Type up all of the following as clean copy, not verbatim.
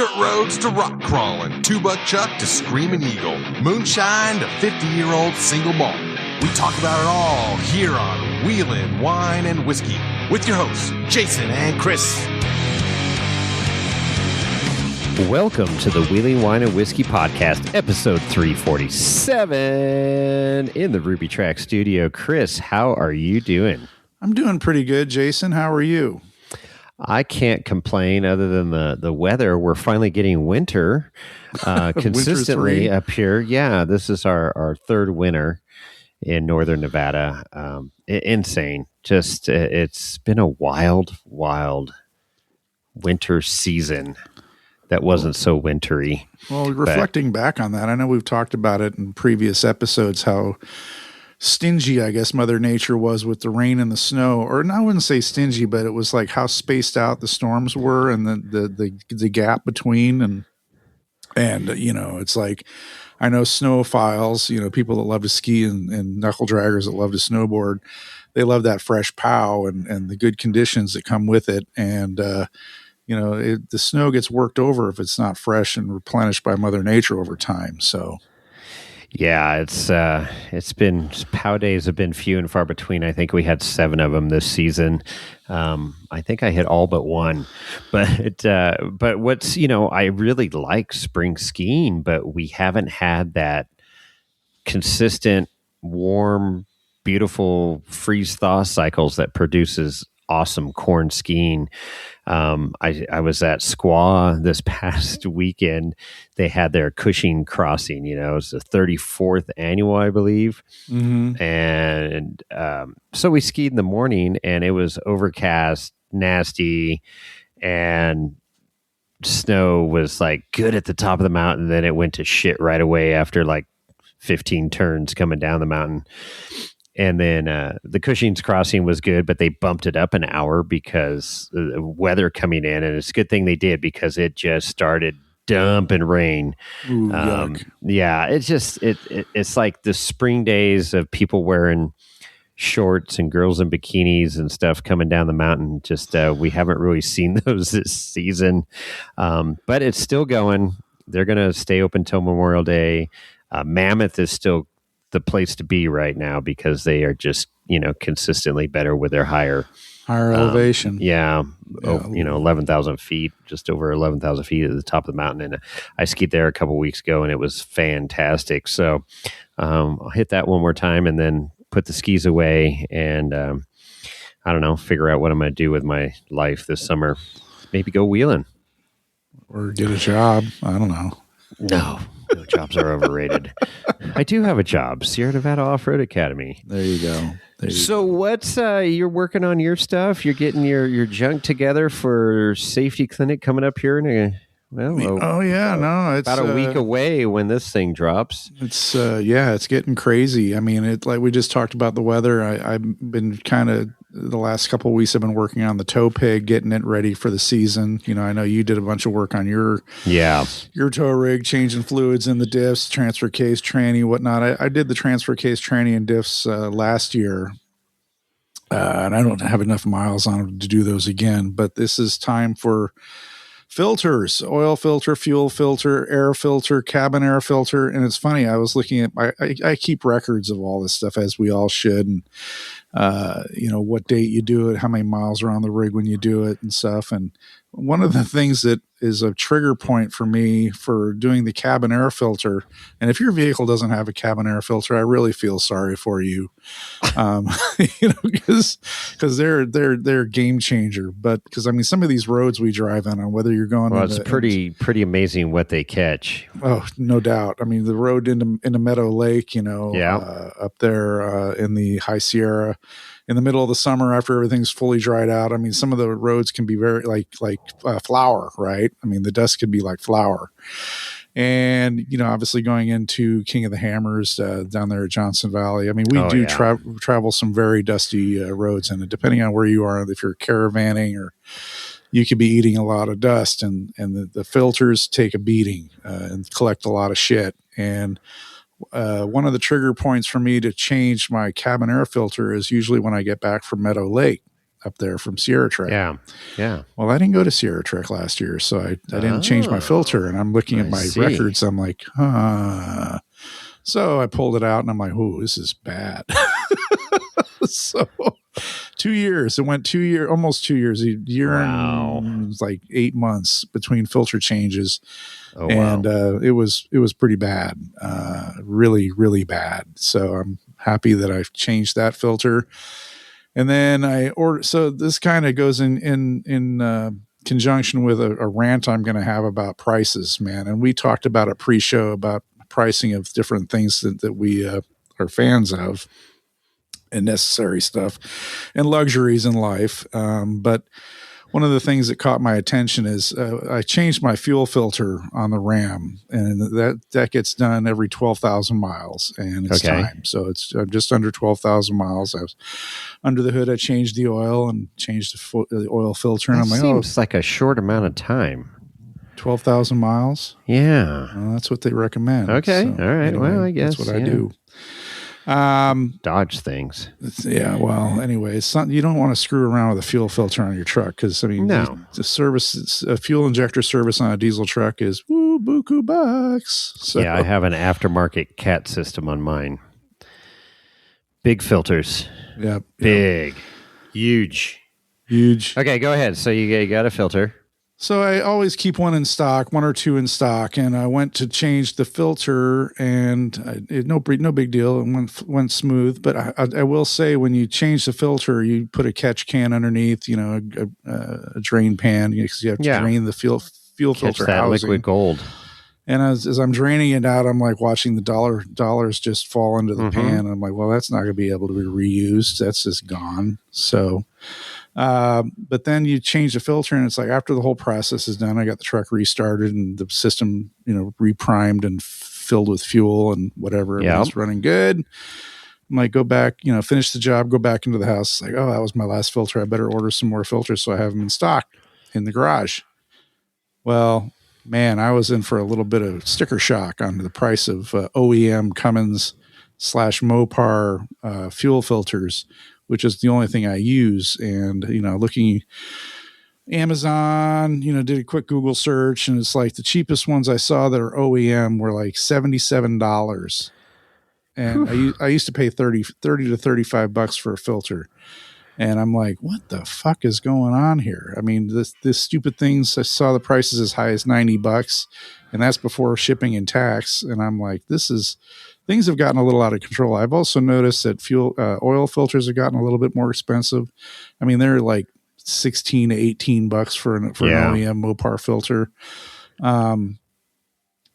Dirt roads to rock crawling, two-buck chuck to screaming eagle, moonshine to 50-year-old single malt. We talk about it all here on Wheelin' Wine and Whiskey with your hosts, Jason and Chris. Welcome to the Wheeling Wine and Whiskey Podcast, episode 347 in the Ruby Track studio. Chris, how are you doing? I'm doing pretty good, Jason. How are you? I can't complain other than the weather. We're finally getting winter consistently up here. Yeah, this is our third winter in northern Nevada. Insane. Just it's been a wild winter season that wasn't so wintry. Well, reflecting back on that, I know we've talked about it in previous episodes, how stingy, I guess, Mother Nature was with the rain and the snow. Or I wouldn't say stingy, but it was like how spaced out the storms were and the gap between. And you know, it's like, I know snowphiles, you know, people that love to ski and knuckle draggers that love to snowboard, they love that fresh pow and the good conditions that come with it. And, you know, the snow gets worked over if it's not fresh and replenished by Mother Nature over time. So, yeah, it's been, pow days have been few and far between. I think we had 7 of them this season. I think I hit all but one, but what's, you know, I really like spring skiing, but we haven't had that consistent, warm, beautiful freeze thaw cycles that produces awesome corn skiing. I was at Squaw this past weekend. They had their Cushing crossing, you know, it's the 34th annual, I believe. Mm-hmm. And so we skied in the morning and it was overcast, nasty, and snow was like good at the top of the mountain. Then it went to shit right away after like 15 turns coming down the mountain. And then the Cushing's crossing was good, but they bumped it up an hour because the weather coming in. And it's a good thing they did because it just started dumping rain. Ooh, yeah, it's just it's like the spring days of people wearing shorts and girls in bikinis and stuff coming down the mountain. Just we haven't really seen those this season, but it's still going. They're going to stay open till Memorial Day. Mammoth is still the place to be right now because they are just, you know, consistently better with their higher elevation. Yeah. You know, 11,000 feet, just over 11,000 feet at the top of the mountain. And I skied there a couple weeks ago and it was fantastic. So I'll hit that one more time and then put the skis away and I don't know, figure out what I'm going to do with my life this summer. Maybe go wheeling. Or get a job. I don't know. No, jobs are overrated. I do have a job, Sierra Nevada Off-Road Academy. There you go. So what's you're working on your stuff? You're getting your junk together for Safety Clinic coming up here in it's about a week away when this thing drops. It's it's getting crazy. I mean, it, like we just talked about the weather. I've been kind of the last couple of weeks I've been working on the tow pig, getting it ready for the season. You know, I know you did a bunch of work on your tow rig, changing fluids in the diffs, transfer case, tranny, whatnot. I did the transfer case, tranny, and diffs last year. And I don't have enough miles on them to do those again, but this is time for filters: oil filter, fuel filter, air filter, cabin air filter. And it's funny, I was looking at I keep records of all this stuff, as we all should. And, you know, what date you do it, how many miles are on the rig when you do it and stuff. And one of the things that is a trigger point for me for doing the cabin air filter, and if your vehicle doesn't have a cabin air filter, I really feel sorry for you, you know, because they're a game changer. But because I mean, some of these roads we drive on whether you're going, it's pretty amazing what they catch. Oh, no doubt. I mean, the road into Meadow Lake, you know, up there in the High Sierra, in the middle of the summer after everything's fully dried out. I mean, some of the roads can be very like flour, right? I mean, the dust could be like flour. And, you know, obviously going into King of the Hammers down there at Johnson Valley. I mean, we travel some very dusty roads, and depending on where you are, if you're caravanning, or you could be eating a lot of dust, and the filters take a beating and collect a lot of shit. And one of the trigger points for me to change my cabin air filter is usually when I get back from Meadow Lake. up there from Sierra Trek. Yeah. Yeah. Well, I didn't go to Sierra Trek last year, so I didn't change my filter. And I'm looking at my records. I'm like, So I pulled it out and I'm like, oh, this is bad. So 2 years. It went 2 years, almost 2 years, a year and like 8 months between filter changes. Oh, and it was pretty bad. Really, really bad. So I'm happy that I've changed that filter. And then I ordered, so this kind of goes in conjunction with a rant I'm going to have about prices, man. And we talked about a pre-show about pricing of different things that we are fans of and necessary stuff and luxuries in life. But one of the things that caught my attention is I changed my fuel filter on the Ram, and that gets done every 12,000 miles, and it's time. So it's just under 12,000 miles. I was under the hood. I changed the oil and changed the oil filter. And I'm like, seems like a short amount of time. 12,000 miles? Yeah. Well, that's what they recommend. Okay. So, all right. anyway, Well, I guess that's what I do. Dodge things. Yeah. Well, anyway, it's not, you don't want to screw around with a fuel filter on your truck because, I mean, the service, a fuel injector service on a diesel truck is buku bucks. So. Yeah, I have an aftermarket CAT system on mine. Big filters. Yep. Big. Huge. Okay, go ahead. So you got a filter. So I always keep one or two in stock, and I went to change the filter, and no big deal. It went smooth. But I will say, when you change the filter, you put a catch can underneath, a drain pan, because you have to drain the fuel filter that housing. Liquid gold. And as I'm draining it out, I'm like watching the dollars just fall into the pan. I'm like, well, that's not going to be able to be reused. That's just gone. So. But then you change the filter, and it's like after the whole process is done, I got the truck restarted and the system, reprimed and filled with fuel and whatever. It's running good. I'm like, go back, finish the job, go back into the house. It's like, oh, that was my last filter. I better order some more filters so I have them in stock in the garage. Well, man, I was in for a little bit of sticker shock on the price of OEM Cummins / Mopar fuel filters, which is the only thing I use. And, looking Amazon, did a quick Google search, and it's like the cheapest ones I saw that are OEM were like $77. And I used to pay $30 to $35 for a filter. And I'm like, what the fuck is going on here? I mean, this stupid things, I saw the prices as high as $90, and that's before shipping and tax. And I'm like, things have gotten a little out of control. I've also noticed that oil filters have gotten a little bit more expensive. I mean, they're like $16 to $18 for an OEM Mopar filter.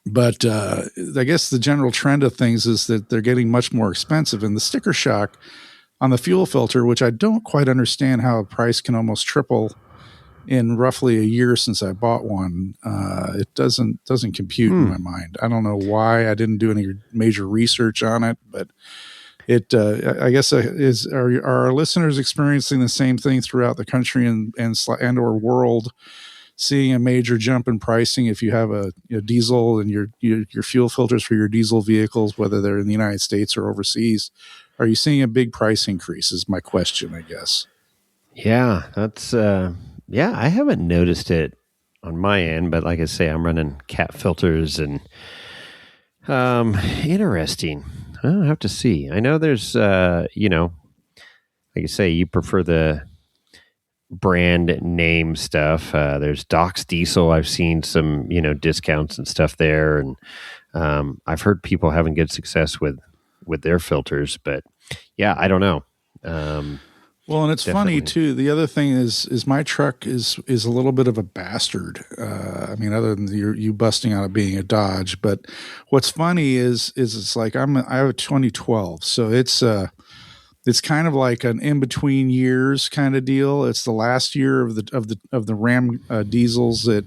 But I guess the general trend of things is that they're getting much more expensive. And the sticker shock on the fuel filter, which I don't quite understand how a price can almost triple in roughly a year since I bought one, it doesn't compute in my mind. I don't know why. I didn't do any major research on it, but it I guess are our listeners experiencing the same thing throughout the country and or world, seeing a major jump in pricing if you have a diesel and your fuel filters for your diesel vehicles, whether they're in the United States or overseas? Are you seeing a big price increase is my question, I guess. Yeah, that's I haven't noticed it on my end, but like I say, I'm running CAT filters and interesting. I'll have to see. I know there's like I say, you prefer the brand name stuff. There's Doc's Diesel. I've seen some, discounts and stuff there, and I've heard people having good success with their filters, but yeah, I don't know. Well, and it's funny too. The other thing is my truck is a little bit of a bastard. I mean, other than you busting out of being a Dodge, but what's funny is it's like I have a 2012, so it's kind of like an in between years kind of deal. It's the last year of the Ram diesels that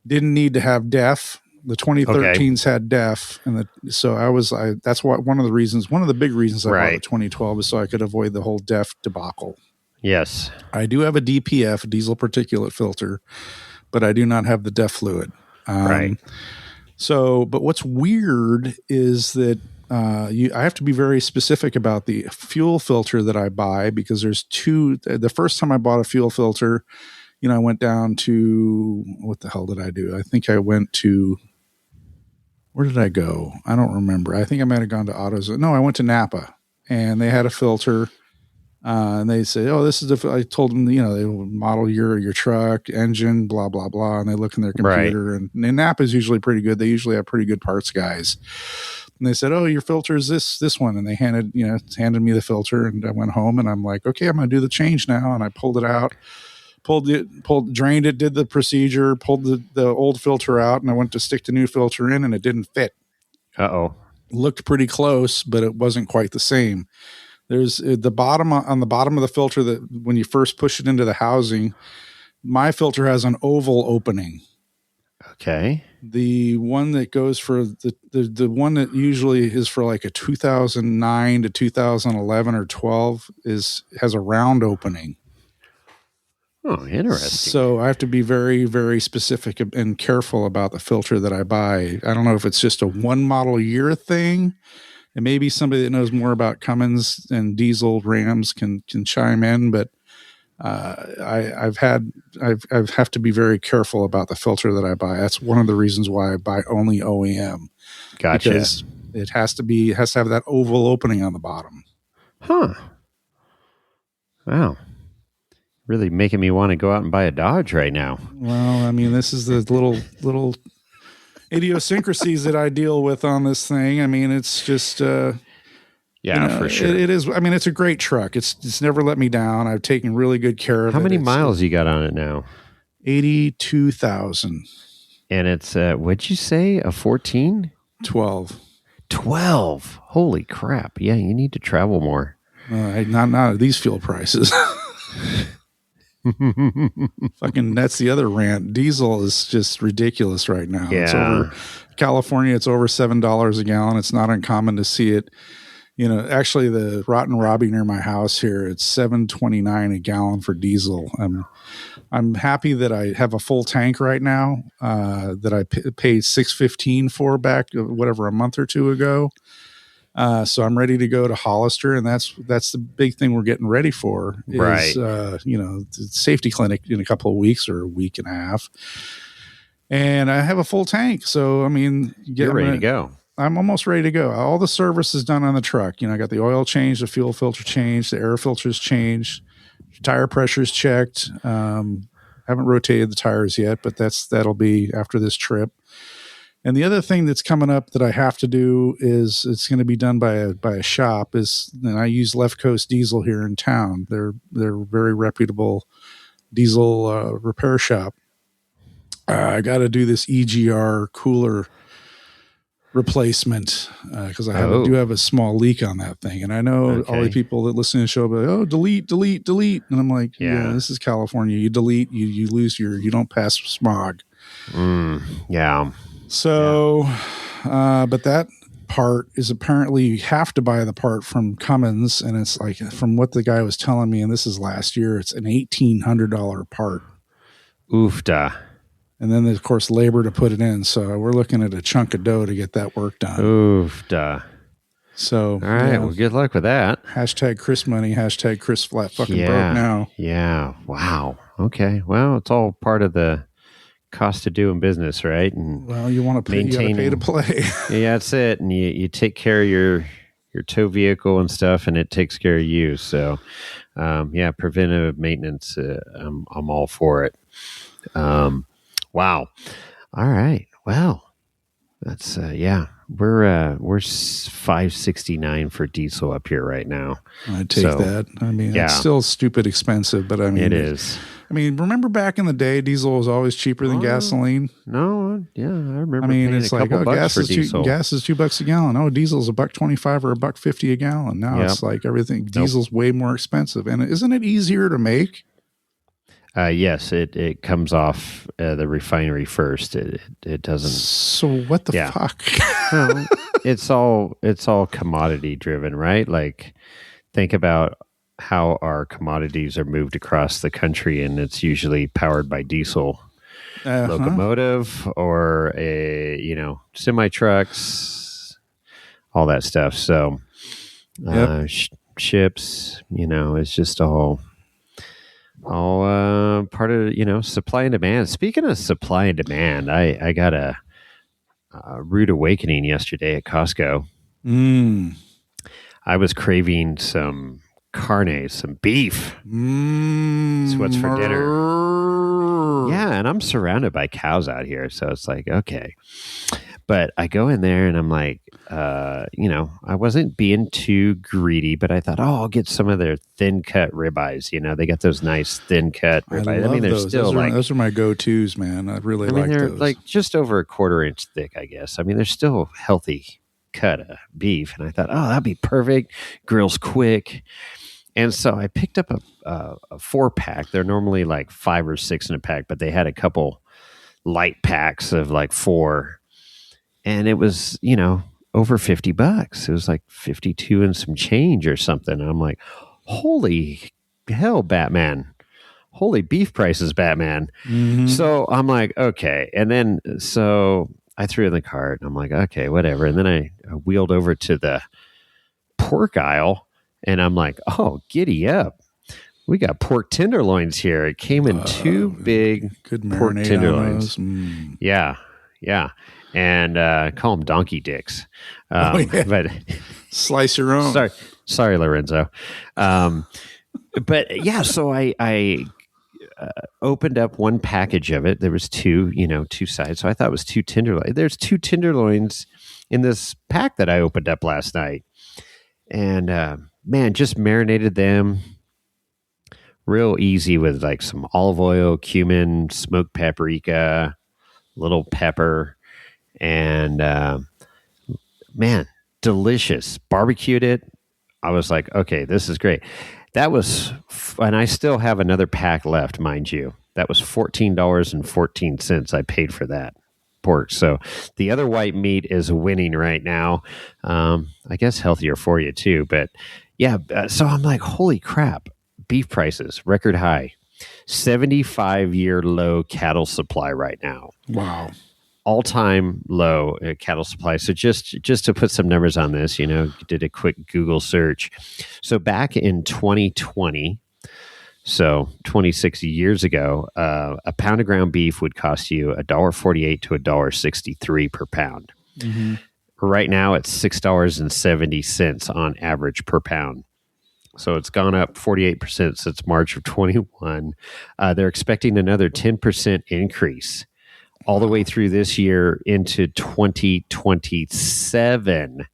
didn't need to have DEF. The 2013s had DEF, and that's one of the big reasons I bought the 2012 is so I could avoid the whole DEF debacle. Yes, I do have a DPF, diesel particulate filter, but I do not have the DEF fluid. Right. So, but what's weird is that I have to be very specific about the fuel filter that I buy, because there's two. The first time I bought a fuel filter, I went down to, what the hell did I do? I think I went to, where did I go? I don't remember. I think I might have gone to AutoZone. No, I went to Napa, and they had a filter. And they say, "Oh, this is I told them, they model your truck, engine, blah blah blah, and they look in their computer. Right. And Napa is usually pretty good. They usually have pretty good parts guys. And they said, "Oh, your filter is this one," and they handed me the filter, and I went home, and I'm like, "Okay, I'm going to do the change now." And I pulled it out, drained it, did the procedure, pulled the old filter out, and I went to stick the new filter in, and it didn't fit. Looked pretty close, but it wasn't quite the same. There's on the bottom of the filter, that when you first push it into the housing, my filter has an oval opening. Okay. The one that goes for the one that usually is for like a 2009 to 2011 or 12 has a round opening. Oh, interesting. So I have to be very, very specific and careful about the filter that I buy. I don't know if it's just a one model year thing. And maybe somebody that knows more about Cummins and diesel Rams can chime in, but I have to be very careful about the filter that I buy. That's one of the reasons why I buy only OEM. Gotcha. Because it has to have that oval opening on the bottom. Huh. Wow. Really making me want to go out and buy a Dodge right now. Well, I mean, this is the little idiosyncrasies that I deal with on this thing. I mean, it's just for sure. It is. I mean, it's a great truck. It's never let me down. I've taken really good care of it. How many miles you got on it now? 82,000. And it's what'd you say? A 14? 12. 12. Holy crap. Yeah, you need to travel more. Not at these fuel prices. Fucking, that's the other rant. Diesel is just ridiculous right now. Yeah. It's over California. It's over $7 a gallon. It's not uncommon to see it. Actually, the Rotten Robbie near my house here, it's $7.29 a gallon for diesel. I'm happy that I have a full tank right now. That I paid $6.15 for back a month or two ago. So I'm ready to go to Hollister, and that's the big thing we're getting ready for. Right. The safety clinic in a couple of weeks or a week and a half, and I have a full tank. So I mean, you're ready to go. I'm almost ready to go. All the service is done on the truck. I got the oil changed, the fuel filter changed, the air filters changed, tire pressure's checked. Haven't rotated the tires yet, but that'll be after this trip. And the other thing that's coming up that I have to do is it's going to be done by a shop. And I use Left Coast Diesel here in town. They're very reputable diesel repair shop. I got to do this EGR cooler replacement because I do have a small leak on that thing. And I know all the people that listen to the show be like, "Oh, delete." And I'm like, yeah, this is California. You delete, you lose you don't pass smog. Yeah. So, but that part is apparently you have to buy the part from Cummins, and it's like, from what the guy was telling me, and this is last year, it's an $1,800 part. Oofda. And then of course labor to put it in. So we're looking at a chunk of dough to get that work done. Oofda. So, all right. Well, good luck with that. Hashtag Chris money. Hashtag Chris flat fucking broke now. Yeah. Wow. Okay. Well, it's all part of the cost of doing business, right? And you want to pay, you gotta pay to play. Yeah, that's it. And you take care of your tow vehicle and stuff, and it takes care of you. So, preventative maintenance. I'm all for it. Wow. All right. Well, that's we're $5.69 for diesel up here right now. I take that. I mean, it's still stupid expensive, but I mean, it is. I mean, remember back in the day, diesel was always cheaper than gasoline. No, yeah, I remember. I mean, it's like, gas is $2 a gallon. Oh, diesel's $1.25 or $1.50 a gallon. Now it's like everything. Diesel's way more expensive, and isn't it easier to make? Yes, it comes off the refinery first. It doesn't. So what the fuck? Well, it's all commodity driven, right? Like, think about how our commodities are moved across the country, and it's usually powered by diesel locomotive or semi trucks. all that stuff. So Yep. ships, it's just all part of supply and demand. Speaking of supply and demand, I got a rude awakening yesterday at Costco. I was craving some carne, some beef. It's what's for dinner. Yeah, and I'm surrounded by cows out here, so it's like, okay. But I go in there and I'm like, I wasn't being too greedy, but I thought, I'll get some of their thin cut ribeyes. They got those nice thin cut ribeyes. I mean, they're those. still Those are my go-tos, man. I really like they're those. like just over a quarter-inch thick, I guess. I mean, they're still healthy cut of beef, and I thought, that'd be perfect. Grills quick. And so I picked up a 4-pack. They're normally like 5 or 6 in a pack, but they had a couple light packs of like 4. And it was, over $50. It was like 52 and some change or something. And I'm like, holy hell, Batman. Holy beef prices, Batman. Mm-hmm. So I'm like, okay. And then, so I threw in the cart and I'm like, okay, whatever. And then I wheeled over to the pork aisle and I'm like, oh, giddy up. We got pork tenderloins here. It came in 2 big good pork tenderloins. Yeah. Yeah. And call them donkey dicks. But slice your own. Sorry, Lorenzo. But yeah, so I opened up one package of it. There was 2 sides. So I thought it was 2 tenderloins. There's 2 tenderloins in this pack that I opened up last night. And man, just marinated them real easy with like some olive oil, cumin, smoked paprika, little pepper. And man, delicious. Barbecued it. I was like, okay, this is great. That was, and I still have another pack left, mind you. That was $14.14 I paid for that pork. So the other white meat is winning right now. I guess healthier for you too. But yeah, so I'm like, holy crap, beef prices, record high. 75-year low cattle supply right now. Wow. All-time low cattle supply. So just to put some numbers on this, did a quick Google search. So back in 2020, so 26 years ago, a pound of ground beef would cost you $1.48 to $1.63 per pound. Mm-hmm. Right now, it's $6.70 on average per pound. So it's gone up 48% since March of 21. They're expecting another 10% increase all the way through this year into 2027.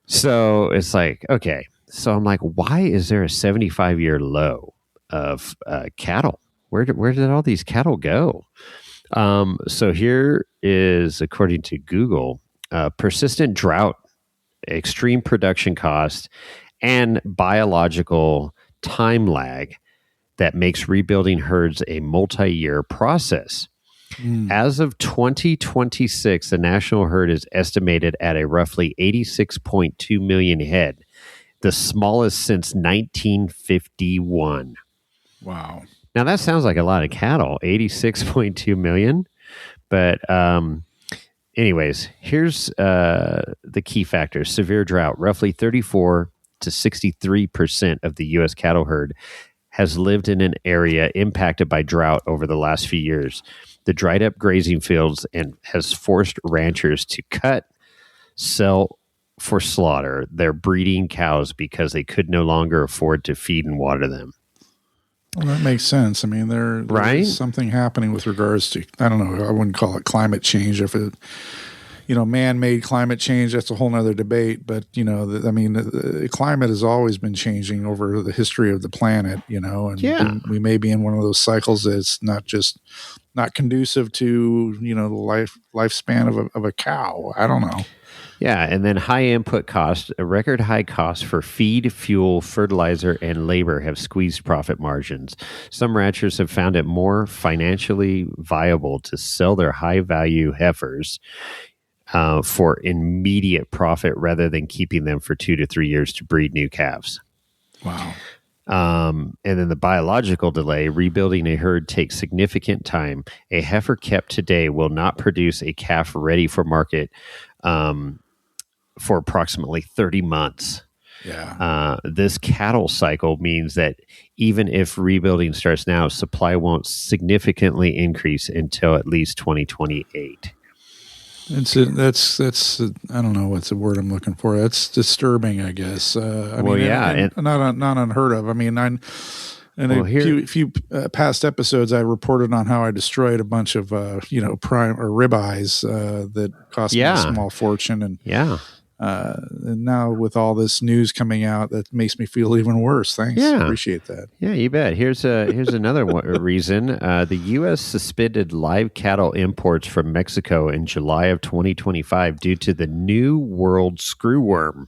So it's like, okay. So I'm like, why is there a 75-year low of cattle? Where did all these cattle go? So here is, according to Google, persistent drought, extreme production cost, and biological time lag that makes rebuilding herds a multi-year process. As of 2026, the national herd is estimated at a roughly 86.2 million head, the smallest since 1951. Wow. Now, that sounds like a lot of cattle, 86.2 million. But anyways, here's the key factors. Severe drought. Roughly 34 to 63% of the U.S. cattle herd has lived in an area impacted by drought over the last few years. The dried up grazing fields and has forced ranchers to sell for slaughter their breeding cows because they could no longer afford to feed and water them. Well, that makes sense. I mean, there's something happening with regards to, I don't know, I wouldn't call it climate change. If it, man-made climate change, that's a whole nother debate. But, the climate has always been changing over the history of the planet, and we may be in one of those cycles that's not conducive to, the lifespan of a cow. I don't know. Yeah, and then high input costs, a record high cost for feed, fuel, fertilizer, and labor have squeezed profit margins. Some ranchers have found it more financially viable to sell their high-value heifers for immediate profit rather than keeping them for 2 to 3 years to breed new calves. Wow. And then the biological delay, rebuilding a herd takes significant time. A heifer kept today will not produce a calf ready for market for approximately 30 months. Yeah. This cattle cycle means that even if rebuilding starts now, supply won't significantly increase until at least 2028. That's I don't know what's the word I'm looking for. That's disturbing, I guess. And not unheard of. I mean, few past episodes, I reported on how I destroyed a bunch of prime or ribeyes that cost me a small fortune, and now with all this news coming out, that makes me feel even worse. Thanks, appreciate that. Yeah, you bet. Here's another reason. The U.S. suspended live cattle imports from Mexico in July of 2025 due to the New World screwworm.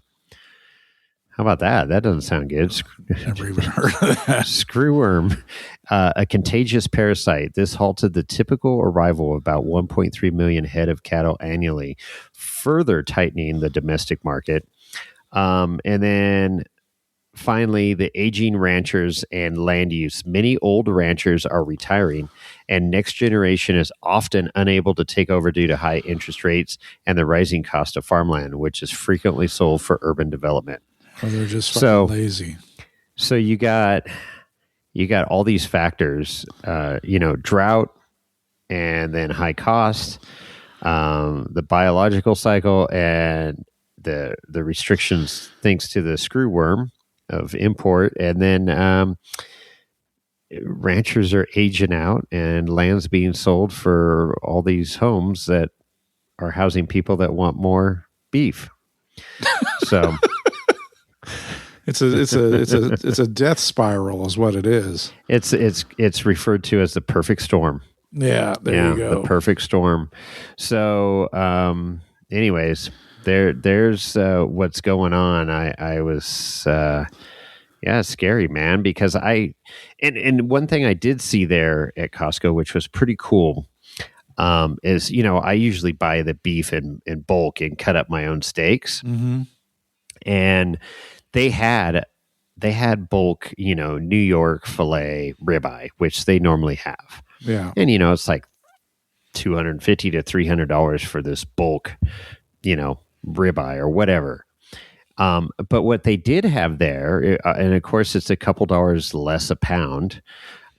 How about that? That doesn't sound good. Never even heard of that. Screwworm, a contagious parasite. This halted the typical arrival of about 1.3 million head of cattle annually, further tightening the domestic market. And then finally, the aging ranchers and land use. Many old ranchers are retiring, and next generation is often unable to take over due to high interest rates and the rising cost of farmland, which is frequently sold for urban development. Or they're just fucking lazy. So you got all these factors, drought, and then high cost, the biological cycle, and the restrictions thanks to the screwworm of import, and then ranchers are aging out, and land's being sold for all these homes that are housing people that want more beef. So. It's a death spiral is what it is. It's referred to as the perfect storm. Yeah, there you go. The perfect storm. So, anyways, there's what's going on. I was scary, man, because and one thing I did see there at Costco, which was pretty cool, is I usually buy the beef in bulk and cut up my own steaks, and they had bulk, New York filet ribeye, which they normally have. Yeah. And, it's like $250 to $300 for this bulk, ribeye or whatever. But what they did have there, and of course it's a couple dollars less a pound,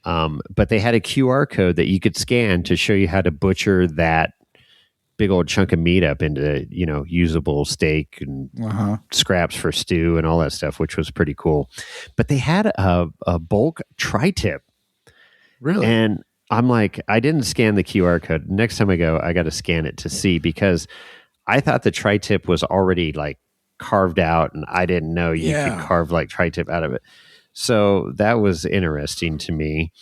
but they had a QR code that you could scan to show you how to butcher that big old chunk of meat up into, usable steak and scraps for stew and all that stuff, which was pretty cool. But they had a bulk tri-tip. Really? And I'm like, I didn't scan the QR code. Next time I go, I got to scan it to see, because I thought the tri-tip was already like carved out, and I didn't know you could carve like tri-tip out of it. So that was interesting to me.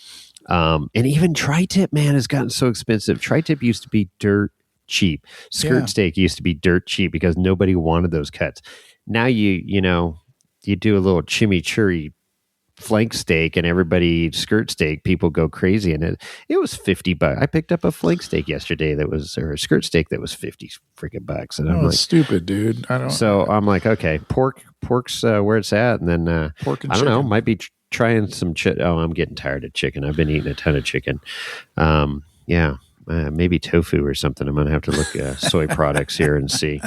And even tri-tip, man, has gotten so expensive. Tri-tip used to be dirt cheap. Skirt steak used to be dirt cheap because nobody wanted those cuts. Now you do a little chimichurri flank steak and everybody eats skirt steak. People go crazy, and it was $50. I picked up a flank steak yesterday or a skirt steak that was $50 freaking bucks, and I'm like, stupid, dude. I'm like, okay, pork's where it's at, and then pork and I don't chicken. know, might be trying some I'm getting tired of chicken. I've been eating a ton of chicken. Maybe tofu or something. I'm gonna have to look at soy products here and see.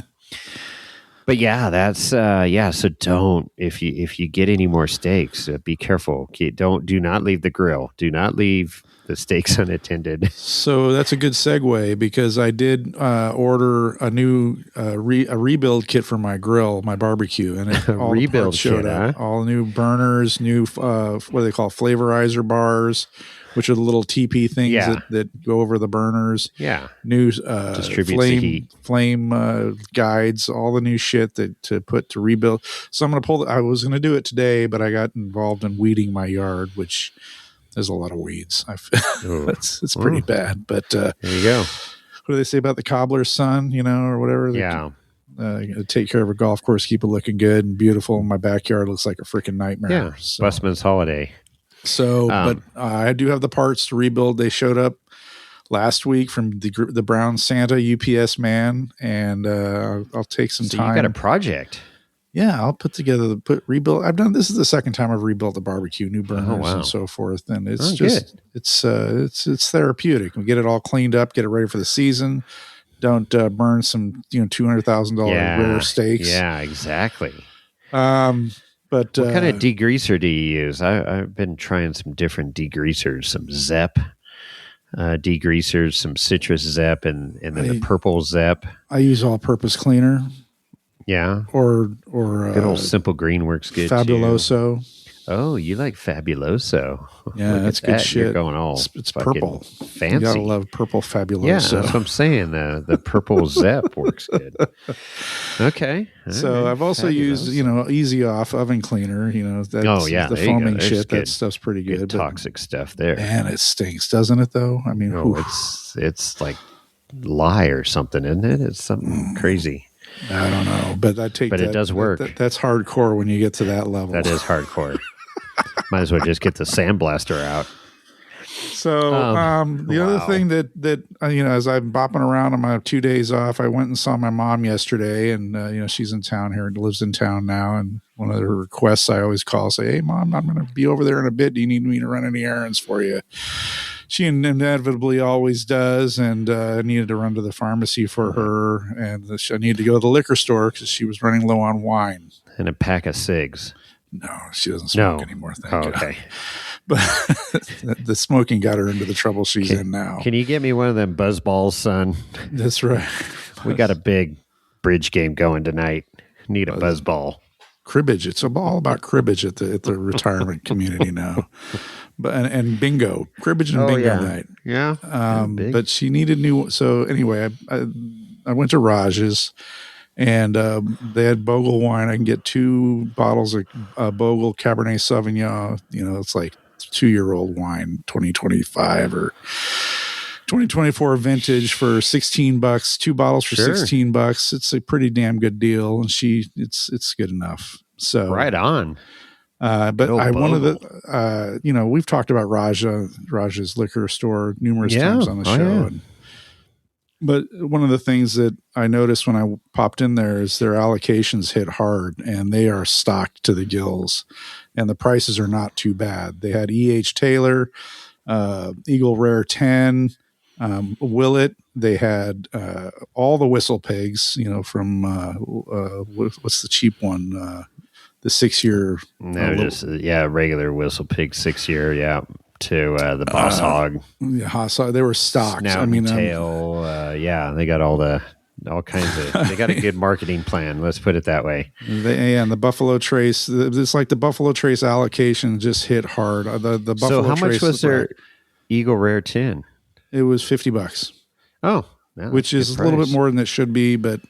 But that's So don't, if you get any more steaks, be careful. Do not leave the grill. Do not leave the steaks unattended. So that's a good segue, because I did order a new a rebuild kit for my grill, my barbecue, and all rebuild showed up. All new burners, new what do they call flavorizer bars, which are the little TP things that go over the burners. Yeah. New distributes the heat. Flame guides, all the new shit to put to rebuild. So I'm going to I was going to do it today, but I got involved in weeding my yard, which there's a lot of weeds. It's pretty bad. But there you go. What do they say about the cobbler's son, or whatever? Take care of a golf course, keep it looking good and beautiful. My backyard looks like a freaking nightmare. Yeah, so. Busman's holiday. So, but I do have the parts to rebuild. They showed up last week from the Brown Santa UPS man, and I'll take some time. You got a project? Yeah, I'll put together rebuild. This is the second time I've rebuilt the barbecue, new burners and so forth, and it's just good. it's therapeutic. We get it all cleaned up, get it ready for the season. don't burn some $200,000 rare steaks. Yeah, exactly. But what kind of degreaser do you use? I've been trying some different degreasers, some Zep degreasers, some citrus Zep, and then the purple Zep. I use all-purpose cleaner. Yeah, or good old Simple Green works good. Fabuloso. Too. Oh, you like Fabuloso? Yeah, that's good shit. You're going all it's purple. Fancy. You gotta love purple Fabuloso. Yeah, that's what I'm saying. The purple Zep works good. Okay. So I've also used Easy Off oven cleaner. That's the foaming shit. That stuff's pretty good. Toxic stuff there. Man, it stinks, doesn't it? Though I mean, it's like lye or something, isn't it? It's something crazy. I don't know, but it does work. That's hardcore when you get to that level. That is hardcore. Might as well just get the sandblaster out. So the other thing that as I'm bopping around on my 2 days off, I went and saw my mom yesterday, and she's in town here and lives in town now. And one of the requests I always call, say, "Hey, Mom, I'm going to be over there in a bit. Do you need me to run any errands for you?" She inevitably always does, and I needed to run to the pharmacy for her, and I needed to go to the liquor store because she was running low on wine and a pack of cigs. No, she doesn't smoke anymore. Thank God. Okay. But the smoking got her into the trouble she's in now. Can you get me one of them buzz balls, son? That's right. We got a big bridge game going tonight. Need a buzz ball. Cribbage. It's all about cribbage at the retirement community now. But and bingo. Cribbage and bingo night. Yeah. But she needed new. So anyway, I went to Raj's. And they had Bogle wine. I can get 2 bottles of Bogle Cabernet Sauvignon. It's like 2-year-old wine, 2025 or 2024 vintage for $16. 2 bottles for $16. It's a pretty damn good deal, and it's good enough. So right on. But one of the we've talked about Raja's liquor store numerous times on the show. Yeah. But one of the things that I noticed when I popped in there is their allocations hit hard, and they are stocked to the gills, and the prices are not too bad. They had E.H. Taylor, Eagle Rare 10, Willet. They had all the Whistle Pigs, from what's the cheap one? The 6-year. No, regular Whistle Pig 6-year, yeah. To the Boss Hog. Yeah, Boss Hog. They were stocked. Snout and tail. They got all kinds of. They got a good marketing plan. Let's put it that way. And the Buffalo Trace. It's like the Buffalo Trace allocation just hit hard. The Buffalo So how Trace much was their Eagle Rare 10? It was $50. Oh, which is a little bit more than it should be, but.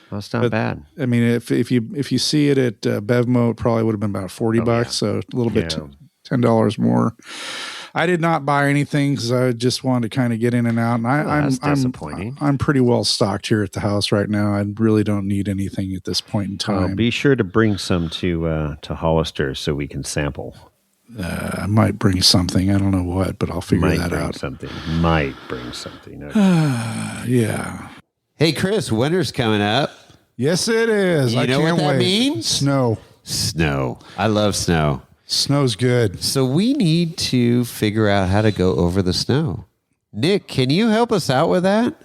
Well, it's not bad. I mean, if you see it at Bevmo, it probably would have been about $40. So a little bit $10 more. I did not buy anything because I just wanted to kind of get in and out. And that's disappointing. I'm pretty well stocked here at the house right now. I really don't need anything at this point in time. Be sure to bring some to Hollister so we can sample. I might bring something. I don't know what, but I'll figure that out. Might bring something. Okay. Yeah. Hey, Chris, winter's coming up. Yes, it is. You know what that means? Snow. I love snow. Snow's good. So we need to figure out how to go over the snow. Nick, can you help us out with that?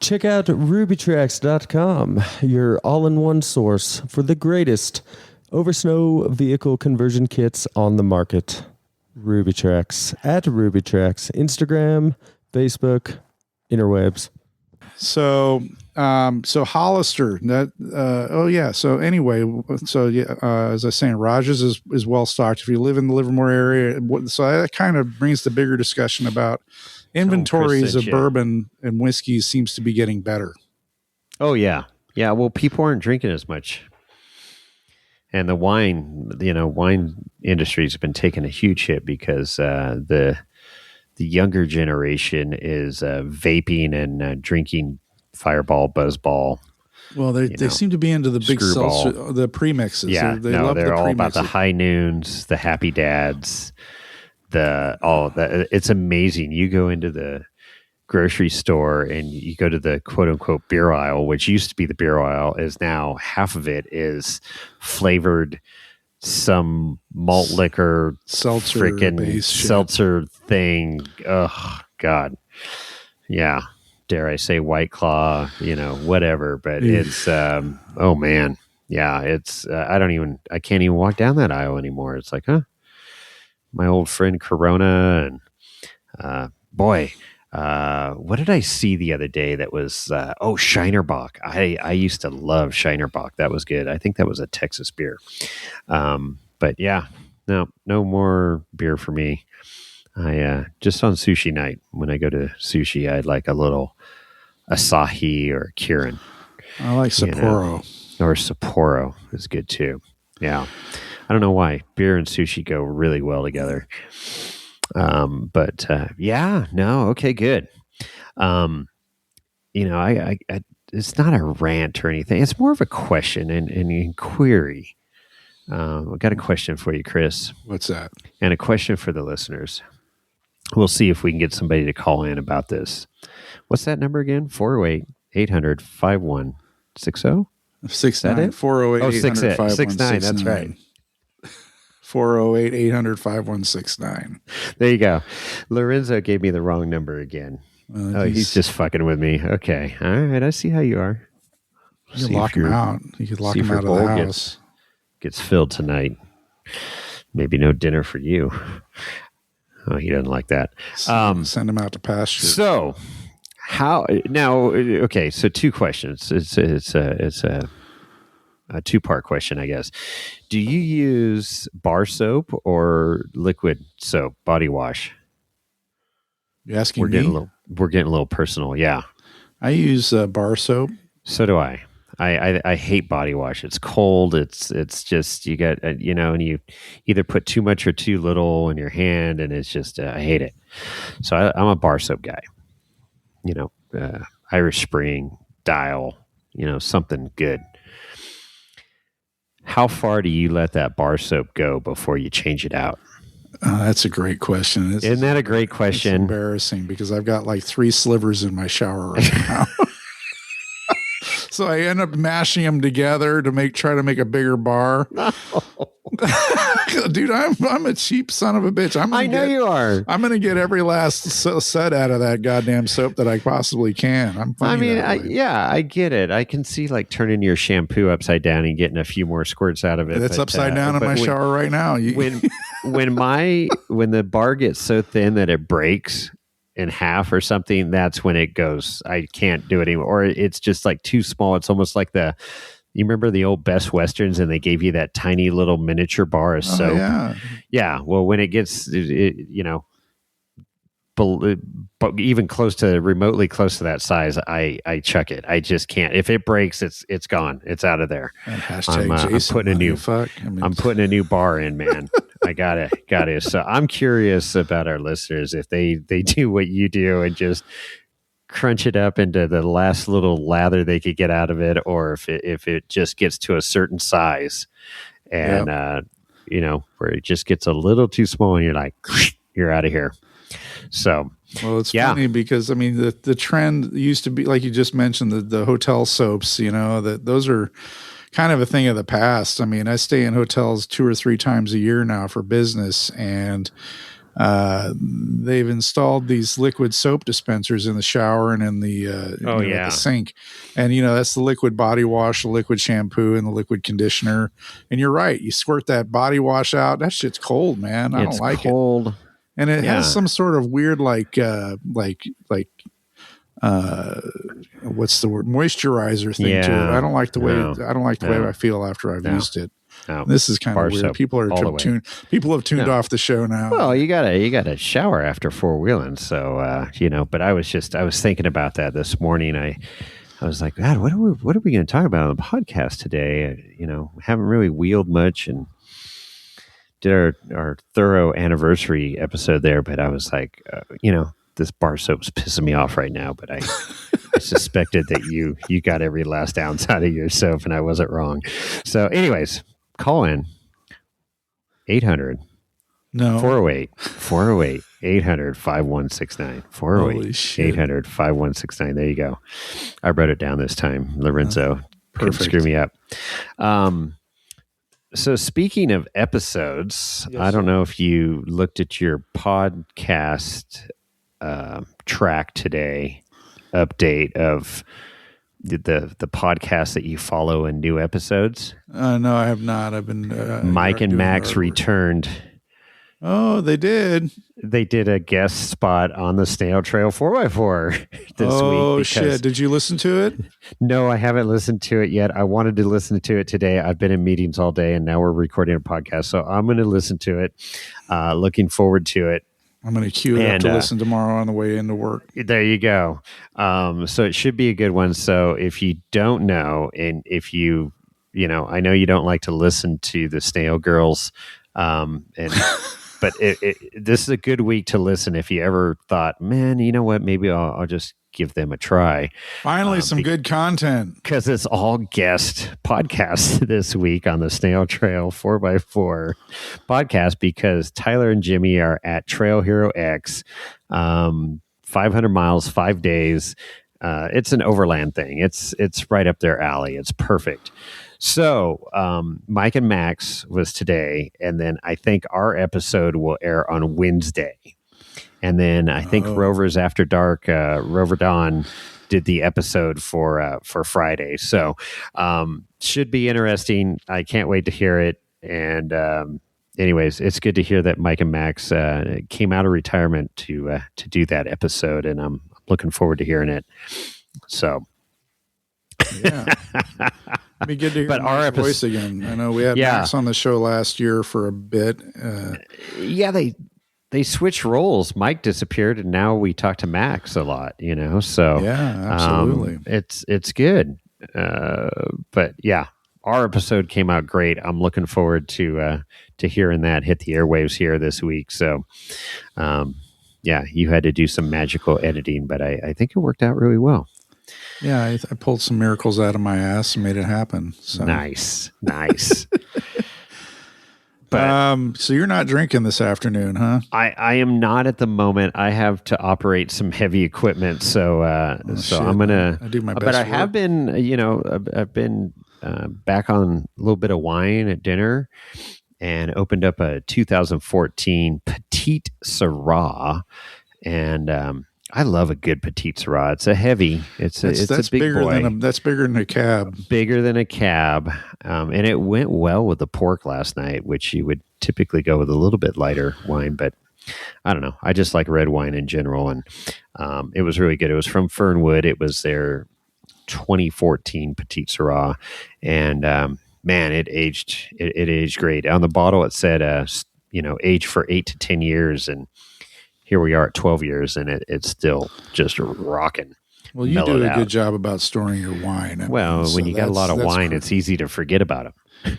Check out rubytrax.com, your all-in-one source for the greatest over snow vehicle conversion kits on the market. Rubytrax, at Rubytrax, Instagram, Facebook, interwebs. So Hollister, So anyway, as I was saying, Rogers is well stocked. If you live in the Livermore area, so that kind of brings the bigger discussion about inventories of bourbon and whiskey seems to be getting better. Oh yeah. Well, people aren't drinking as much, and the wine industry has been taking a huge hit because the younger generation is vaping and drinking Fireball, Buzzball. Well, they seem to be into the big seltzer, the premixes. Yeah, they're all about the High Noons, the Happy Dads, it's amazing. You go into the grocery store and you go to the quote unquote beer aisle, which used to be the beer aisle, is now half of it is flavored some malt liquor seltzer thing. Oh God. Yeah. dare I say, White Claw, whatever. But it's, oh man, yeah, it's, I can't even walk down that aisle anymore. It's like, my old friend Corona and, boy, what did I see the other day that was, Shinerbach. I used to love Shinerbach. That was good. I think that was a Texas beer. But yeah, no more beer for me. I just on sushi night, when I go to sushi, I'd like a little Asahi or Kirin. I like Sapporo. Or Sapporo is good too. Yeah. I don't know why. Beer and sushi go really well together. Okay, good. I it's not a rant or anything. It's more of a question and an inquiry. I've got a question for you, Chris. What's that? And a question for the listeners. We'll see if we can get somebody to call in about this. What's that number again? 408-800-5160? 69. 408-800-5169. That's right. 408-800-5169. There you go. Lorenzo gave me the wrong number again. He's just fucking with me. Okay. All right. I see how you are. You can lock him out. You could lock him out of the house. Gets filled tonight. Maybe no dinner for you. Oh, he doesn't like that. Send him out to pasture. So, how now? Okay, so two questions. It's a two-part question, I guess. Do you use bar soap or liquid soap, body wash? You asking me? We're getting a little personal. Yeah, I use bar soap. So do I. I hate body wash. It's cold. It's just, you got, and you either put too much or too little in your hand, and it's just, I hate it. So I'm a bar soap guy. Irish Spring, Dial, something good. How far do you let that bar soap go before you change it out? That's a great question. Isn't that a great question? It's embarrassing because I've got like 3 slivers in my shower right now. So I end up mashing them together to try to make a bigger bar. No. Dude, I'm a cheap son of a bitch. I know you are. I'm going to get every last set out of that goddamn soap that I possibly can. I get it. I can see like turning your shampoo upside down and getting a few more squirts out of it. It's upside down in my shower right now. When the bar gets so thin that it breaks in half or something, that's when it goes, I can't do it anymore. Or it's just like too small. It's almost like you remember the old Best Westerns and they gave you that tiny little miniature bar of soap? Yeah. Well, when it gets, even remotely close to that size, I chuck it. I just can't. If it breaks, it's gone. It's out of there. And hashtag Jason, I'm putting a new bar in, man. I got it. So I'm curious about our listeners if they do what you do and just crunch it up into the last little lather they could get out of it, or if it just gets to a certain size and where it just gets a little too small and you're like, you're out of here. So, well, it's funny because the trend used to be, like you just mentioned, the hotel soaps, that those are kind of a thing of the past. I stay in hotels 2 or 3 times a year now for business, and they've installed these liquid soap dispensers in the shower and in the the sink, and that's the liquid body wash, the liquid shampoo, and the liquid conditioner. And you're right, you squirt that body wash out, that shit's cold, man. I don't like cold. It. And it has some sort of weird, what's the word? Moisturizer thing to it. I don't like the way I feel after I've used it. No. This is kind of weird. Soap, people have tuned off the show now. Well, you gotta shower after 4-wheeling. So but I was thinking about that this morning. I was like, God, what are we going to talk about on the podcast today? Haven't really wheeled much and did our thorough anniversary episode there, but I was like, this bar soap's pissing me off right now, but I suspected that you got every last ounce out of your soap and I wasn't wrong. So anyways, call in 800 408 800 5169 408 800 5169. There you go. I wrote it down this time. Lorenzo, perfect. Screw me up. So speaking of episodes, I don't know if you looked at your podcast track today. update of the podcast that you follow and new episodes? No, I have not. I've been Mike and doing Max artwork. returned. Oh, they did. They did a guest spot on the Snail Trail 4x4 this week. Oh shit! Did you listen to it? No, I haven't listened to it yet. I wanted to listen to it today. I've been in meetings all day, and now we're recording a podcast, so I'm going to listen to it. Looking forward to it. I'm going to queue it up to listen tomorrow on the way into work. There you go. So it should be a good one. So if you don't know, and if you I know you don't like to listen to the Snail Girls, but this is a good week to listen if you ever thought, man, you know what, maybe I'll just give them a try. Finally, some good content. Because it's all guest podcasts this week on the Snail Trail 4x4 podcast, because Tyler and Jimmy are at Trail Hero X, 500 miles, 5 days. It's an overland thing. It's right up their alley. It's perfect. So Mike and Max was today, and then I think our episode will air on Wednesday. And then I think Rovers After Dark, Rover Dawn did the episode for Friday. So should be interesting. I can't wait to hear it. And anyways, it's good to hear that Mike and Max came out of retirement to do that episode, and I'm looking forward to hearing it. So yeah. It'd be good to hear our voice again. I know we had Max on the show last year for a bit. They switched roles. Mike disappeared, and now we talk to Max a lot, So yeah, absolutely. It's good. But yeah, our episode came out great. I'm looking forward to hearing that hit the airwaves here this week. So, you had to do some magical editing, but I think it worked out really well. Yeah, I pulled some miracles out of my ass and made it happen. So. Nice. But, so you're not drinking this afternoon, huh? I am not at the moment. I have to operate some heavy equipment, so I'm gonna. I do my best. But I have been, I've been back on a little bit of wine at dinner, and opened up a 2014 Petite Syrah, and I love a good Petite Syrah. It's a heavy. It's a big bigger boy. That's bigger than a cab. Bigger than a cab, and it went well with the pork last night, which you would typically go with a little bit lighter wine. But I don't know. I just like red wine in general, and it was really good. It was from Fernwood. It was their 2014 Petite Syrah, and man, it aged. It aged great. On the bottle, it said, age for 8 to 10 years, and here we are at 12 years, and it's still just rocking. Well, you do a good job about storing your wine. When you got a lot of wine, it's easy to forget about them.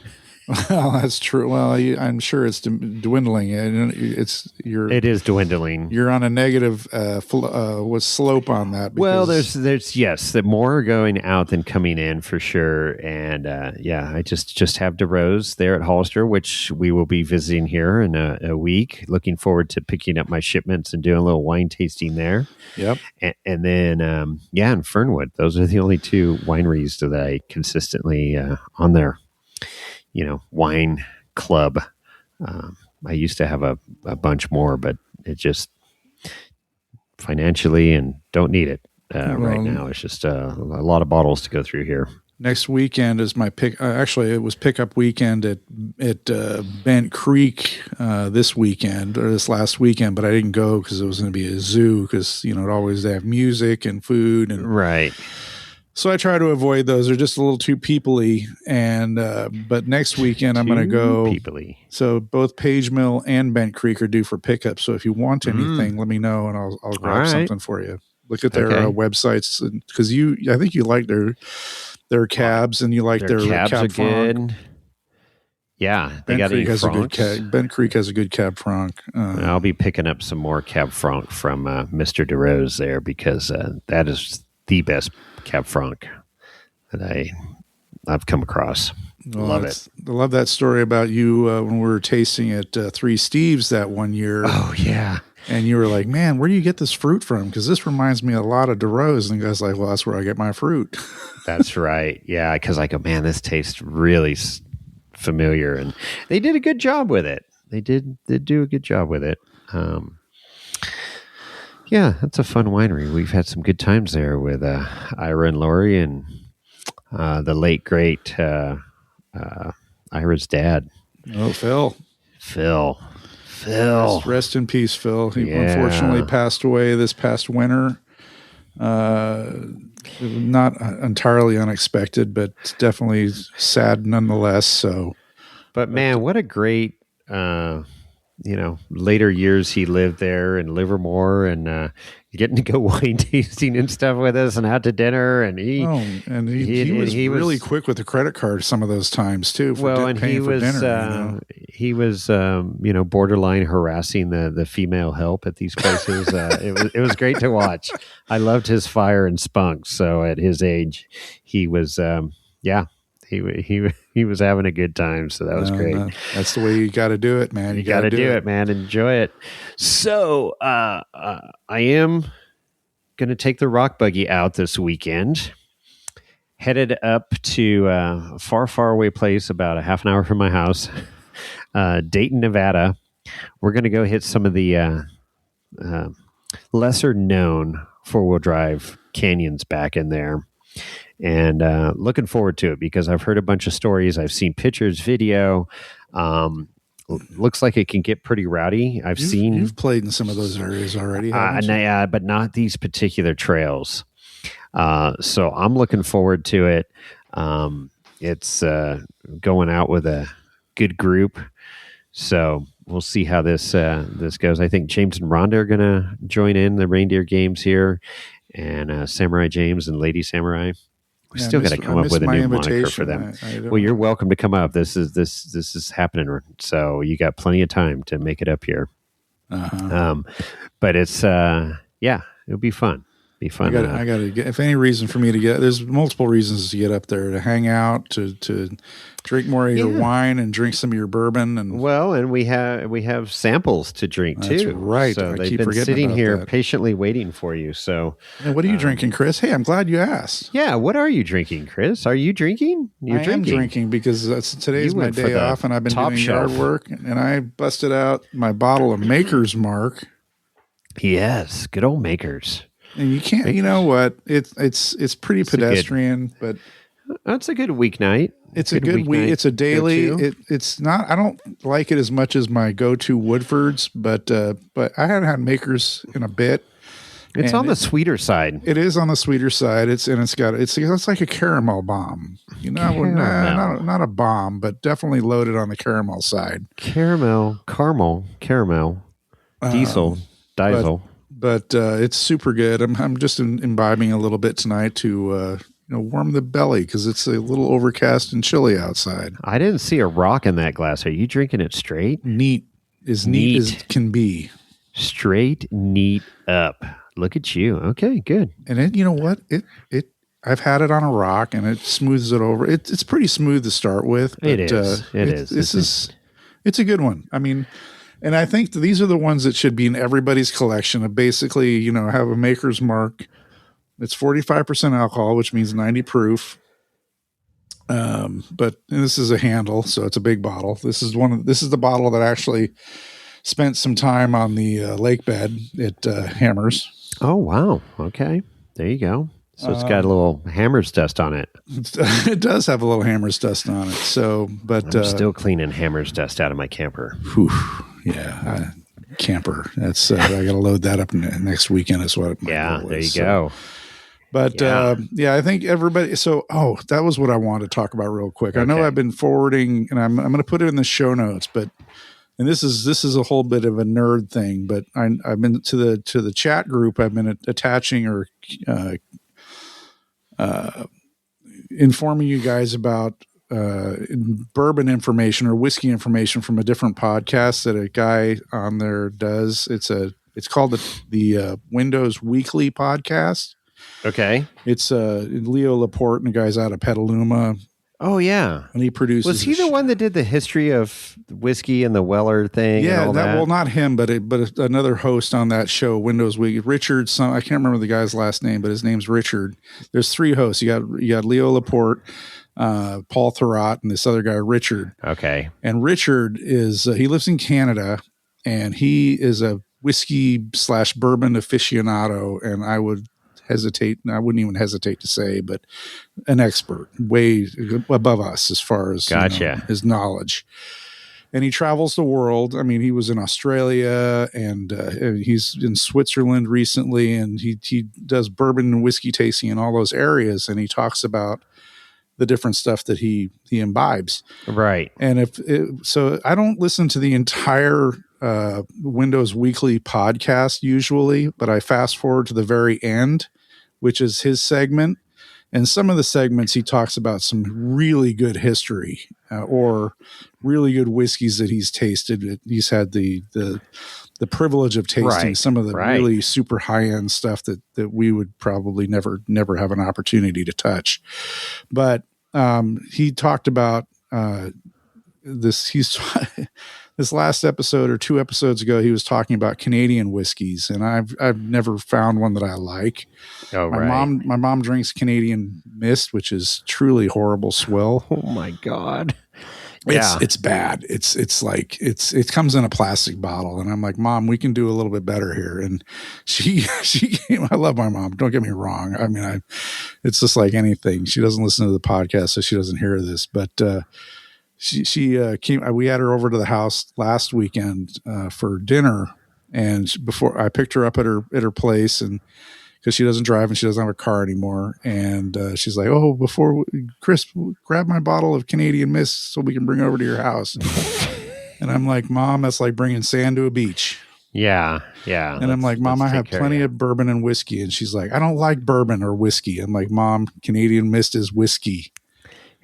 Well, that's true. Well, I'm sure it's dwindling. It is dwindling. You're on a negative slope on that. Well, there's the more going out than coming in for sure. And I just have DeRose there at Hollister, which we will be visiting here in a week. Looking forward to picking up my shipments and doing a little wine tasting there. Yep. And then in Fernwood, those are the only two wineries that I consistently on there. Wine club. I used to have a bunch more, but it just financially and don't need it right now. It's just a lot of bottles to go through here. Next weekend is my pick. Actually, it was pickup weekend at Bent Creek this weekend or this last weekend, but I didn't go because it was going to be a zoo because it always they have music and food and right. So I try to avoid those. They're just a little too people-y. And but next weekend I'm going to go. People-y. So both Page Mill and Bent Creek are due for pickup. So if you want anything, let me know and I'll grab something for you. Look at their websites because I think you like their cabs and you like their cabs Cab are Franc. Good. Yeah, they got Creek has a good cab. Bent Creek has a good Cab Franc. I'll be picking up some more Cab Franc from Mr. DeRose there because that is the best Cab Franc that I've come across. Love it. I love that story about you when we were tasting at Three Steves that one year. Oh yeah, and you were like, "Man, where do you get this fruit from?" Because this reminds me a lot of DeRose. And the guy's like, "Well, that's where I get my fruit." That's right. Yeah, because I go, man, this tastes really familiar, and they did a good job with it. They did do a good job with it. Yeah, that's a fun winery. We've had some good times there with Ira and Lori and the late great Ira's dad, Oh, Phil. Phil. Rest in peace, Phil. He Yeah. unfortunately passed away this past winter. Not entirely unexpected, but definitely sad nonetheless. So, But man, what a great, later years he lived there in Livermore and getting to go wine tasting and stuff with us and out to dinner. And he was really quick with the credit card some of those times too. He was borderline harassing the female help at these places. It was great to watch. I loved his fire and spunk. So at his age, he was he was having a good time. So that was great. No. That's the way you got to do it, man. You got to do it, man. Enjoy it. So I am going to take the rock buggy out this weekend. Headed up to a far away place about a half an hour from my house, Dayton, Nevada. We're going to go hit some of the lesser known four-wheel drive canyons back in there. And looking forward to it because I've heard a bunch of stories. I've seen pictures, video. Looks like it can get pretty rowdy. You've played in some of those areas already, haven't you? But not these particular trails. So I'm looking forward to it. It's going out with a good group. So we'll see how this goes. I think James and Rhonda are going to join in the reindeer games here, and Samurai James and Lady Samurai. We still got to come up with a new moniker for them. Well, you're welcome to come up. This is happening, so you got plenty of time to make it up here. But it's it'll be fun. I got to get. If any reason for me to get, there's multiple reasons to get up there: to hang out, to drink more of your wine, and drink some of your bourbon. And we have samples to drink too. That's right. So they've been sitting here patiently waiting for you. So, what are you drinking, Chris? Hey, I'm glad you asked. Yeah, what are you drinking, Chris? Are you drinking? I am drinking because today's my day off, and I've been doing yard work, and I busted out my bottle of Maker's Mark. Yes, good old Maker's. And you can't, you know what? It's pretty pedestrian, but that's a good weeknight. It's a good week. It's a daily. It's not. I don't like it as much as my go-to Woodford's, but I haven't had Makers in a bit. It's on the sweeter side. It is on the sweeter side. It's like a caramel bomb. Not a bomb, but definitely loaded on the caramel side. Caramel, diesel. But it's super good. I'm just imbibing a little bit tonight to warm the belly because it's a little overcast and chilly outside. I didn't see a rock in that glass. Are you drinking it straight? Neat as it can be. Straight, neat up. Look at you. Okay, good. And then you know what? I've had it on a rock and it smooths it over. It's pretty smooth to start with. But, it is. It's a good one. I mean. And I think these are the ones that should be in everybody's collection of basically, have a Maker's Mark. It's 45% alcohol, which means 90 proof. But this is a handle, so it's a big bottle. This is the bottle that actually spent some time on the lake bed at Hammers. Oh, wow. Okay. There you go. So it's got a little hammer's dust on it. It does have a little hammer's dust on it. So, but I'm still cleaning hammer's dust out of my camper. Whew, yeah, camper. That's I got to load that up next weekend. Is what. There you go. But I think everybody. So, that was what I wanted to talk about real quick. Okay. I know I've been forwarding, and I'm going to put it in the show notes. But this is a whole bit of a nerd thing. But I've been to the chat group. I've been attaching or informing you guys about bourbon information or whiskey information from a different podcast that a guy on there does. It's called the Windows Weekly podcast. Okay. It's Leo Laporte and the guy's out of Petaluma. Oh yeah. And he produces. Was he the one that did the history of whiskey and the Weller thing? Yeah, and all that? Well, not him, but another host on that show, Windows Week. Richard, I can't remember the guy's last name, but his name's Richard. There's three hosts. You got Leo Laporte, Paul Thurrott, and this other guy, Richard. Okay. And Richard he lives in Canada, and he is a whiskey / bourbon aficionado, and I wouldn't even hesitate to say, but an expert, way above us as far as Gotcha. his knowledge. And he travels the world. I mean, he was in Australia and he's in Switzerland recently, and he does bourbon and whiskey tasting in all those areas, and he talks about the different stuff that he imbibes. Right. And so I don't listen to the entire Windows Weekly podcast usually, but I fast forward to the very end, which is his segment. And some of the segments, he talks about some really good history or really good whiskeys that he's tasted. He's had the privilege of tasting some of the really super high end stuff that we would probably never have an opportunity to touch. But he talked about this. This last episode or 2 episodes ago, he was talking about Canadian whiskeys, and I've never found one that I like. Oh, my mom drinks Canadian Mist, which is truly horrible swill. Oh my God. It's bad. It comes in a plastic bottle, and I'm like, Mom, we can do a little bit better here. And she came. I love my mom. Don't get me wrong. I mean, it's just like anything. She doesn't listen to the podcast, so she doesn't hear this, but, she came. We had her over to the house last weekend for dinner, and before I picked her up at her place, and because she doesn't drive and she doesn't have a car anymore, and she's like, "Oh, Chris, grab my bottle of Canadian Mist so we can bring it over to your house." And I'm like, "Mom, that's like bringing sand to a beach." Yeah. And I'm like, "Mom, I have plenty of bourbon and whiskey," and she's like, "I don't like bourbon or whiskey." I'm like, "Mom, Canadian Mist is whiskey."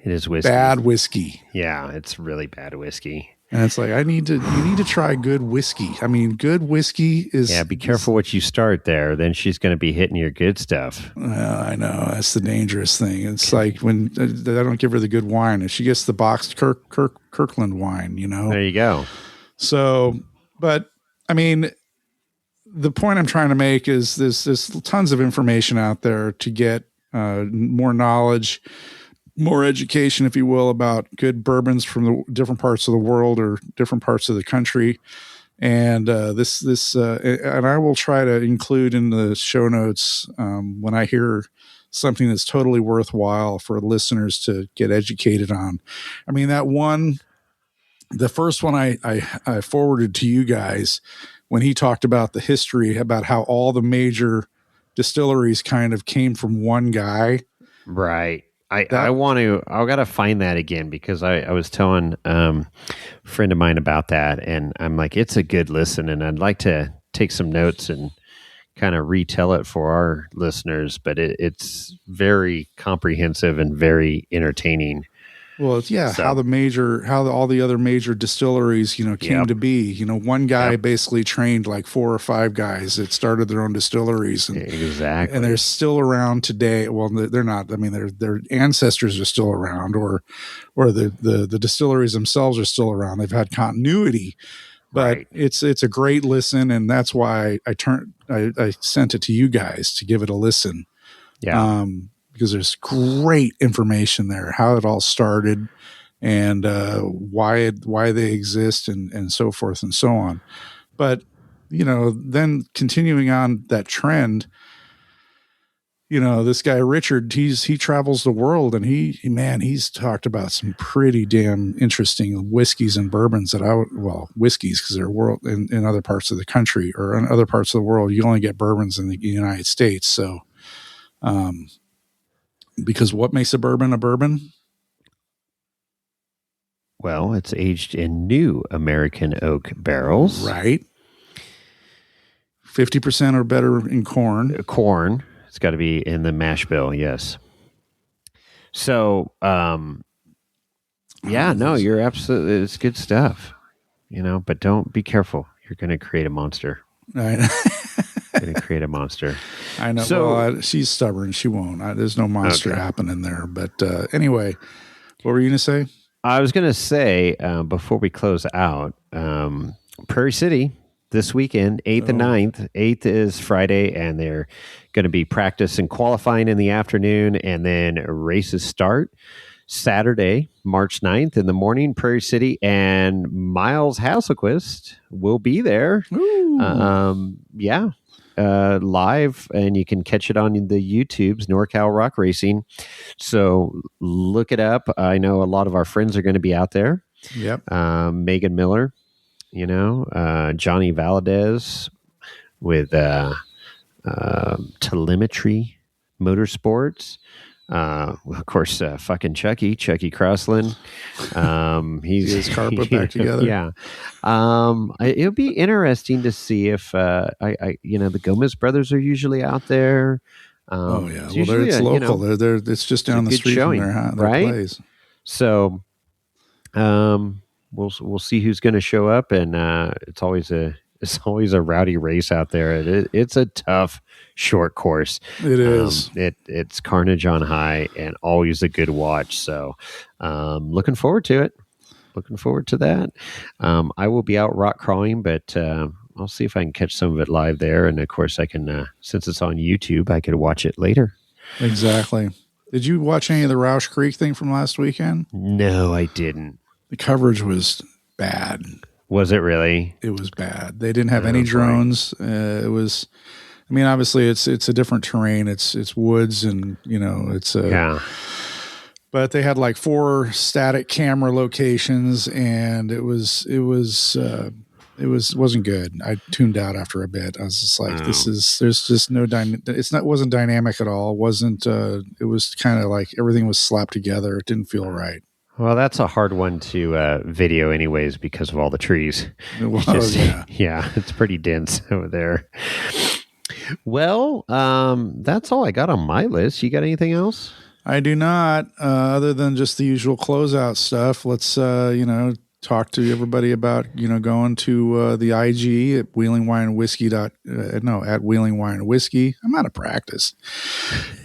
It is whiskey. Bad whiskey. Yeah, it's really bad whiskey. And it's like, you need to try good whiskey. I mean, good whiskey is... Yeah, be careful what you start there. Then she's going to be hitting your good stuff. I know. That's the dangerous thing. It's like when I don't give her the good wine. If she gets the boxed Kirkland wine, There you go. So, but, I mean, the point I'm trying to make is there's tons of information out there to get more knowledge, more education, if you will, about good bourbons from the different parts of the world or different parts of the country. And and I will try to include in the show notes when I hear something that's totally worthwhile for listeners to get educated on. I mean, the first one I forwarded to you guys when he talked about the history, about how all the major distilleries kind of came from one guy. Right. I got to find that again, because I was telling a friend of mine about that, and I'm like, it's a good listen, and I'd like to take some notes and kind of retell it for our listeners, but it's very comprehensive and very entertaining. Well, it's how all the other major distilleries, came to be. One guy basically trained like 4 or 5 guys that started their own distilleries, exactly, and they're still around today. Well, they're not. I mean, their ancestors are still around, or the distilleries themselves are still around. They've had continuity, but it's a great listen, and that's why I sent it to you guys to give it a listen. Yeah. Because there's great information there, how it all started, and why they exist, and so forth and so on. But then continuing on that trend, this guy Richard, he travels the world, and he's talked about some pretty damn interesting whiskeys and bourbons whiskeys, because they're world in other parts of the country or in other parts of the world. You only get bourbons in the United States, so. Because what makes a bourbon a bourbon? Well, it's aged in new American oak barrels. Right. 50% or better in corn. Corn. It's got to be in the mash bill, yes. So, you're absolutely, it's good stuff, but don't be careful. You're going to create a monster. Right. Going to create a monster. I know. So, she's stubborn. She won't. There's no monster happening there. But anyway, what were you going to say? I was going to say, before we close out, Prairie City this weekend, 8th and 9th. 8th is Friday, and they're going to be practice and qualifying in the afternoon, and then races start. Saturday, March 9th in the morning, Prairie City, and Miles Hasselquist will be there. Live, and you can catch it on the YouTube's NorCal Rock Racing. So look it up. I know a lot of our friends are going to be out there. Yep. Megan Miller, Johnny Valadez with Telemetry Motorsports. Of course, fucking Chucky Crossland. He's his car put back together. Yeah. It'll be interesting to see if the Gomez brothers are usually out there. It's local. It's just down the street from their place. So, we'll see who's going to show up, and it's always a rowdy race out there. It's a tough short course. It is. It's carnage on high and always a good watch. So, looking forward to it. Looking forward to that. I will be out rock crawling, but I'll see if I can catch some of it live there. And of course, I can, since it's on YouTube, I could watch it later. Exactly. Did you watch any of the Roush Creek thing from last weekend? No, I didn't. The coverage was bad. Was it really? It was bad. They didn't have any drones. It was, obviously it's a different terrain. It's woods, and but they had like 4 static camera locations, and it wasn't good. I tuned out after a bit. I was just like, there's just no it wasn't dynamic at all. It wasn't, it was kind of like everything was slapped together. It didn't feel right. Well, that's a hard one to video anyways because of all the trees. It's pretty dense over there. Well, that's all I got on my list. You got anything else? I do not, other than just the usual closeout stuff. Let's, talk to everybody about, going to the IG at Wheeling Wine and Whiskey. At Wheeling Wine and Whiskey. I'm out of practice.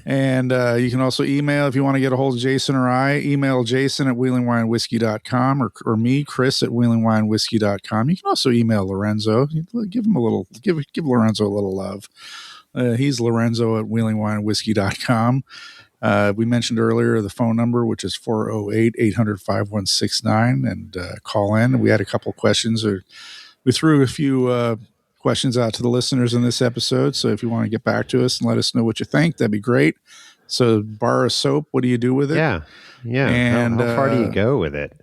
And you can also email, if you want to get a hold of Jason or I, email Jason at wheelingwineandwhiskey.com or me, Chris at wheelingwineandwhiskey.com. You can also email Lorenzo. Give Lorenzo a little love. He's Lorenzo at wheelingwineandwhiskey.com. We mentioned earlier the phone number, which is 408-800-5169, and call in. We had a couple of questions, or we threw a few questions out to the listeners in this episode. So if you want to get back to us and let us know what you think, that'd be great. So bar of soap, what do you do with it? Yeah. And how far do you go with it?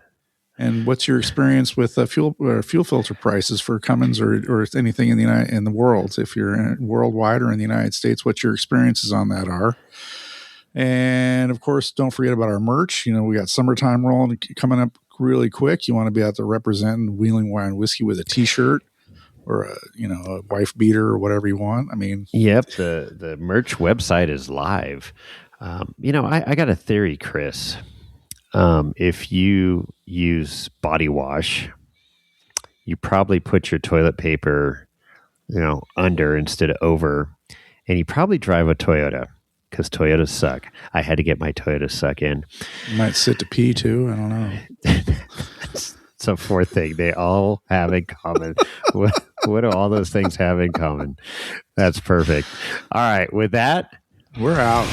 And what's your experience with fuel filter prices for Cummins or anything in the world? If you're worldwide or in the United States, what your experiences on that are? And of course, don't forget about our merch. We got summertime rolling coming up really quick. You want to be out there representing Wheeling Wine and Whiskey with a T-shirt or a wife beater or whatever you want. Yep. The merch website is live. I got a theory, Chris. If you use body wash, you probably put your toilet paper, under instead of over, and you probably drive a Toyota. Because Toyotas suck. I had to get my Toyota suck in. You might sit to pee too. I don't know. It's a fourth thing they all have in common. What do all those things have in common? That's perfect. All right. With that, we're out.